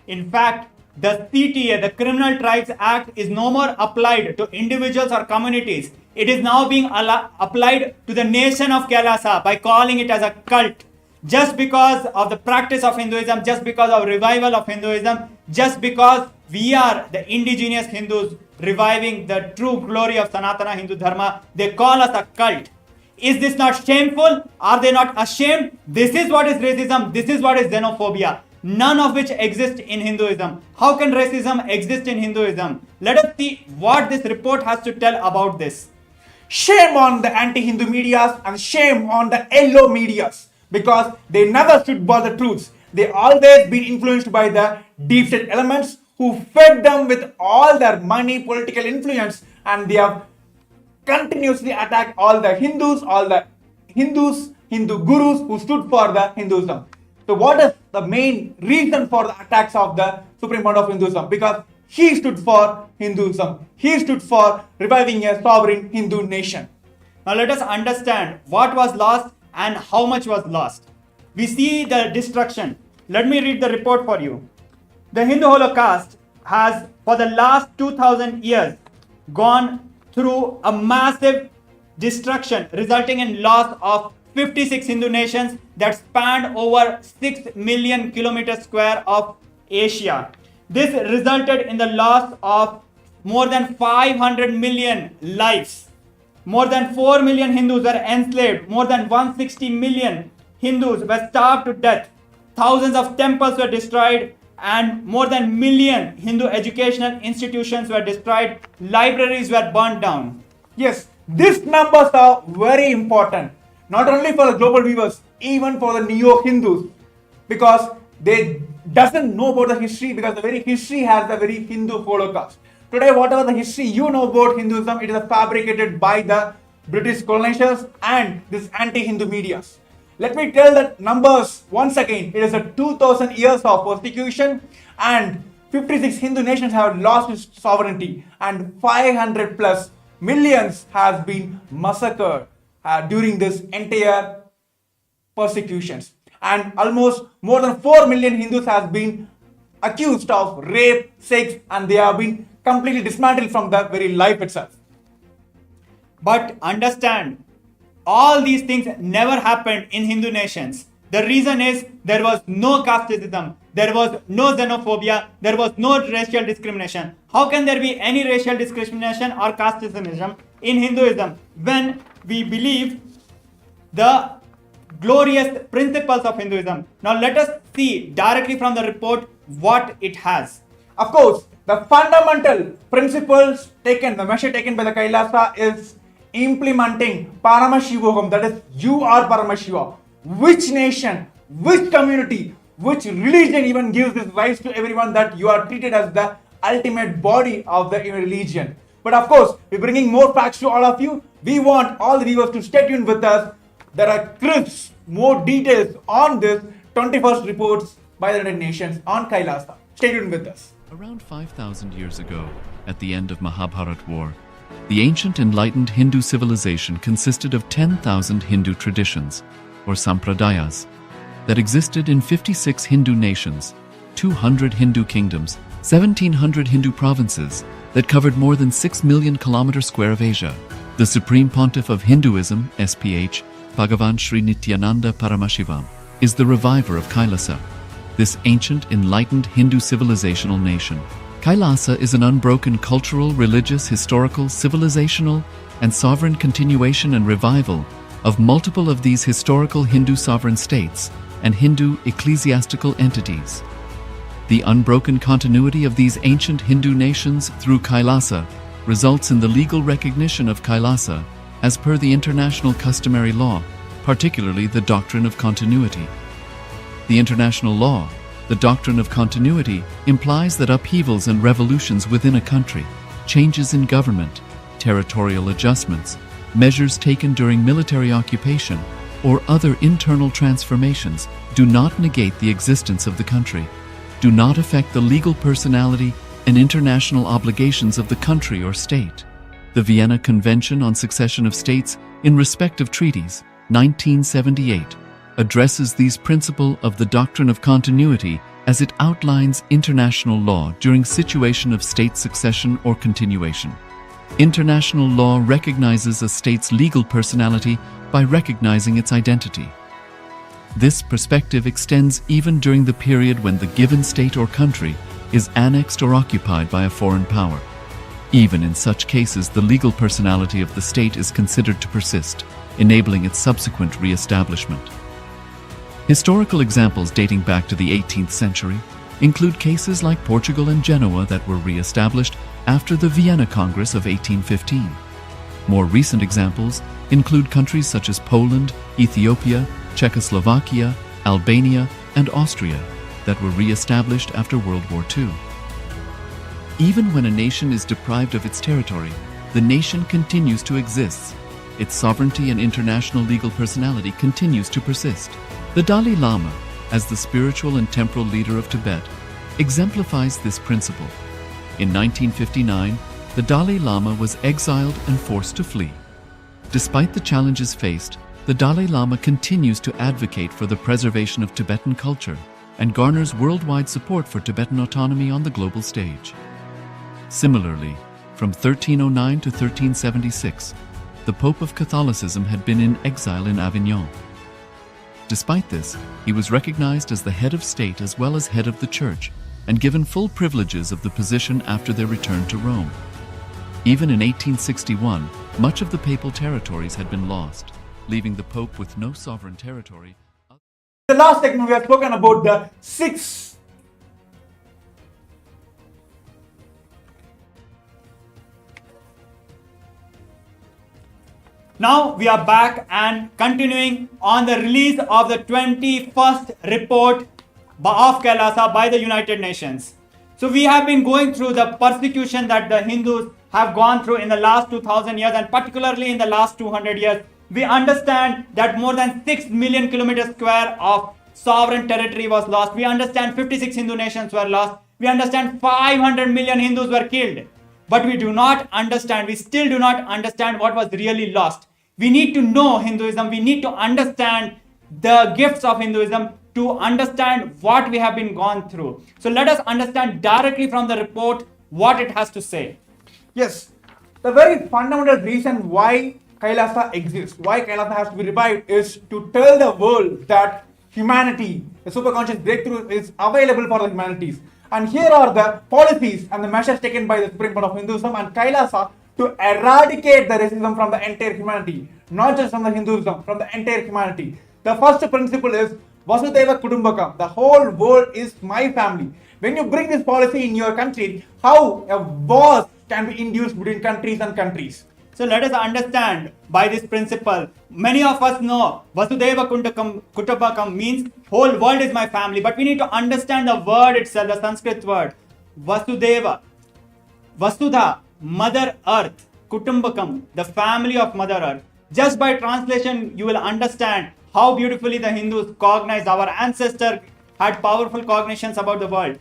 In fact, the CTA, the Criminal Tribes Act, is no more applied to individuals or communities. It is now being applied to the nation of KAILASA by calling it as a cult. Just because of the practice of Hinduism, just because of revival of Hinduism, just because we are the indigenous Hindus reviving the true glory of Sanatana Hindu Dharma, they call us a cult. Is this not shameful? Are they not ashamed? This is what is racism. This is what is xenophobia. None of which exists in Hinduism. How can racism exist in Hinduism? Let us see what this report has to tell about this. Shame on the anti-Hindu medias and shame on the yellow medias, because they never stood for the truths. They always been influenced by the deep state elements who fed them with all their money, political influence, and they have continuously attacked all the Hindus, Hindu gurus who stood for the Hinduism. So what is the main reason for the attacks of the Supreme Pontiff of Hinduism? Because he stood for Hinduism. He stood for reviving a sovereign Hindu nation. Now let us understand what was lost and how much was lost. We see the destruction. Let me read the report for you. The Hindu Holocaust has, for the last 2000 years, gone through a massive destruction, resulting in loss of 56 Hindu nations that spanned over 6 million kilometers square of Asia. This resulted in the loss of more than 500 million lives. More than 4 million Hindus were enslaved. More than 160 million Hindus were starved to death. Thousands of temples were destroyed, and more than a million Hindu educational institutions were destroyed. Libraries were burned down. Yes, these numbers are very important, not only for the global viewers, even for the neo-Hindus, because they doesn't know about the history, because the very history has the very Hindu Holocaust. Today, whatever the history you know about Hinduism, it is fabricated by the British colonizers and this anti-Hindu medias. Let me tell the numbers once again. It is a 2000 years of persecution, and 56 Hindu nations have lost its sovereignty, and 500 plus millions has been massacred during this entire persecutions. And almost more than 4 million Hindus has been accused of rape, sex, and they have been completely dismantled from the very life itself. But understand, all these things never happened in Hindu nations. The reason is there was no casteism, there was no xenophobia, there was no racial discrimination. How can there be any racial discrimination or casteism in Hinduism when we believe the glorious principles of Hinduism? Now let us see directly from the report what it has. Of course, the fundamental principles taken, the measure taken by the KAILASA is implementing Paramashivogam, that is, you are Paramashiva. Which nation, which community, which religion even gives this rights to everyone that you are treated as the ultimate body of the religion? But of course, we're bringing more facts to all of you. We want all the viewers to stay tuned with us. There are crisp, more details on this 21st reports by the United Nations on KAILASA. Stay tuned with us. Around 5,000 years ago, at the end of Mahabharat War, the ancient enlightened Hindu civilization consisted of 10,000 Hindu traditions, or sampradayas, that existed in 56 Hindu nations, 200 Hindu kingdoms, 1,700 Hindu provinces that covered more than 6 million kilometers square of Asia. The Supreme Pontiff of Hinduism, SPH, BHAGAVAN Nithyananda Paramashivamam, is the reviver of KAILASA, this ancient enlightened Hindu civilizational nation. KAILASA is an unbroken cultural, religious, historical, civilizational, and sovereign continuation and revival of multiple of these historical Hindu sovereign states and Hindu ecclesiastical entities. The unbroken continuity of these ancient Hindu nations through KAILASA results in the legal recognition of KAILASA as per the international customary law, particularly the doctrine of continuity. The international law, the doctrine of continuity, implies that upheavals and revolutions within a country, changes in government, territorial adjustments, measures taken during military occupation, or other internal transformations do not negate the existence of the country, do not affect the legal personality and international obligations of the country or state. The Vienna Convention on Succession of States in respect of treaties, 1978, addresses these principles of the doctrine of continuity as it outlines international law during situation of state succession or continuation. International law recognizes a state's legal personality by recognizing its identity. This perspective extends even during the period when the given state or country is annexed or occupied by a foreign power. Even in such cases, the legal personality of the state is considered to persist, enabling its subsequent re-establishment. Historical examples dating back to the 18th century include cases like Portugal and Genoa that were re-established after the Vienna Congress of 1815. More recent examples include countries such as Poland, Ethiopia, Czechoslovakia, Albania, and Austria that were re-established after World War II. Even when a nation is deprived of its territory, the nation continues to exist. Its sovereignty and international legal personality continues to persist. The Dalai Lama, as the spiritual and temporal leader of Tibet, exemplifies this principle. In 1959, the Dalai Lama was exiled and forced to flee. Despite the challenges faced, the Dalai Lama continues to advocate for the preservation of Tibetan culture and garners worldwide support for Tibetan autonomy on the global stage. Similarly, from 1309 to 1376, the Pope of Catholicism had been in exile in Avignon. Despite this, he was recognized as the head of state as well as head of the church and given full privileges of the position after their return to Rome. Even in 1861, much of the papal territories had been lost, leaving the Pope with no sovereign territory. The last segment we have spoken about the 6 Now we are back and continuing on the release of the 21st report of KAILASA by the United Nations. So we have been going through the persecution that the Hindus have gone through in the last 2000 years and particularly in the last 200 years. We understand that more than 6 million kilometers square of sovereign territory was lost. We understand 56 Hindu nations were lost. We understand 500 million Hindus were killed. But we do not understand, we still do not understand what was really lost. We need to know Hinduism, we need to understand the gifts of Hinduism to understand what we have been gone through. So let us understand directly from the report what it has to say. Yes, the very fundamental reason why KAILASA exists, why KAILASA has to be revived, is to tell the world that humanity, the superconscious breakthrough, is available for the humanities. And here are the policies and the measures taken by the Supreme Pontiff of Hinduism and KAILASA to eradicate the racism from the entire humanity, not just from the Hinduism, from the entire humanity. The first principle is Vasudhaiva Kutumbakam. The whole world is my family. When you bring this policy in your country, how a war can be induced between countries and countries? So let us understand by this principle. Many of us know Vasudhaiva Kutumbakam means whole world is my family, but we need to understand the word itself, the Sanskrit word. Vasudhaiva, Vasudha, Mother Earth, Kutumbakam, the family of Mother Earth. Just by translation, you will understand how beautifully the Hindus cognize. Our ancestors had powerful cognitions about the world.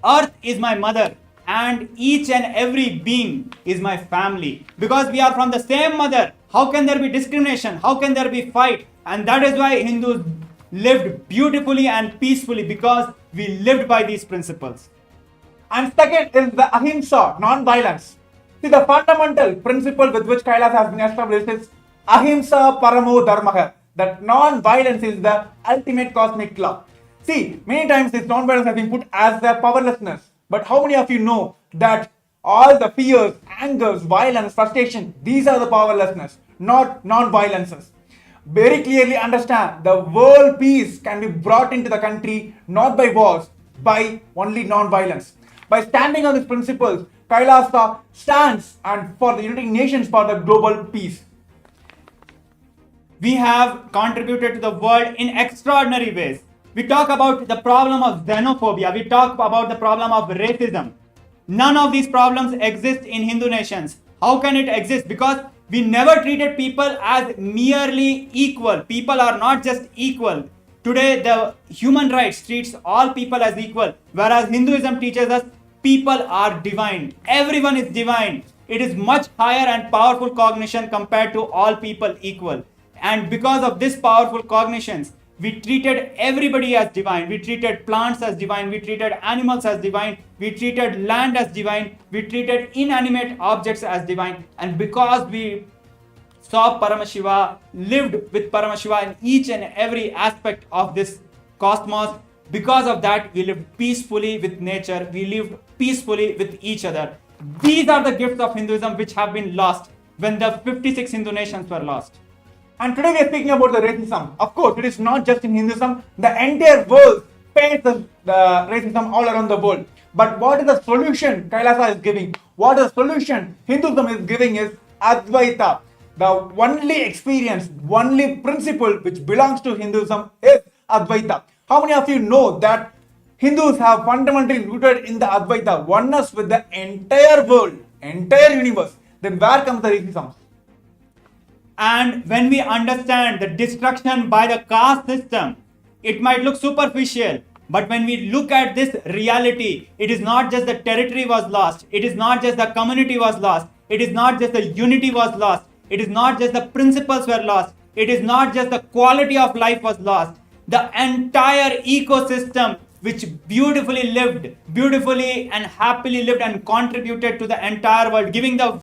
Earth is my mother and each and every being is my family. Because we are from the same mother, how can there be discrimination? How can there be fight? And that is why Hindus lived beautifully and peacefully, because we lived by these principles. And second is the ahimsa, non-violence. See, the fundamental principle with which KAILASA has been established is ahimsa paramo dharmaha, that non-violence is the ultimate cosmic law. See, many times this non-violence has been put as the powerlessness. But how many of you know that all the fears, angers, violence, frustration, these are the powerlessness, not non-violences. Very clearly understand the world peace can be brought into the country not by wars, by only non-violence. By standing on these principles, KAILASA stands and for the United Nations for the global peace. We have contributed to the world in extraordinary ways. We talk about the problem of xenophobia. We talk about the problem of racism. None of these problems exist in Hindu nations. How can it exist? Because we never treated people as merely equal. People are not just equal. Today, the human rights treats all people as equal, whereas Hinduism teaches us people are divine. Everyone is divine. It is much higher and powerful cognition compared to all people equal. And because of this powerful cognitions, we treated everybody as divine. We treated plants as divine. We treated animals as divine. We treated land as divine. We treated inanimate objects as divine. And because we saw Paramashiva, lived with Paramashiva in each and every aspect of this cosmos, because of that, we lived peacefully with nature. We lived peacefully with each other. These are the gifts of Hinduism which have been lost when the 56 Hindu nations were lost. And today we are speaking about the racism. Of course, it is not just in Hinduism. The entire world faces the racism all around the world. But what is the solution KAILASA is giving? What is the solution Hinduism is giving is Advaita. The only experience, only principle which belongs to Hinduism is Advaita. How many of you know that Hindus have fundamentally rooted in the Advaita, oneness with the entire world, entire universe? Then where comes the racism? And when we understand the destruction by the caste system, it might look superficial. But when we look at this reality, it is not just the territory was lost. It is not just the community was lost. It is not just the unity was lost. It is not just the principles were lost. It is not just the quality of life was lost. The entire ecosystem which beautifully lived, beautifully and happily lived and contributed to the entire world, giving the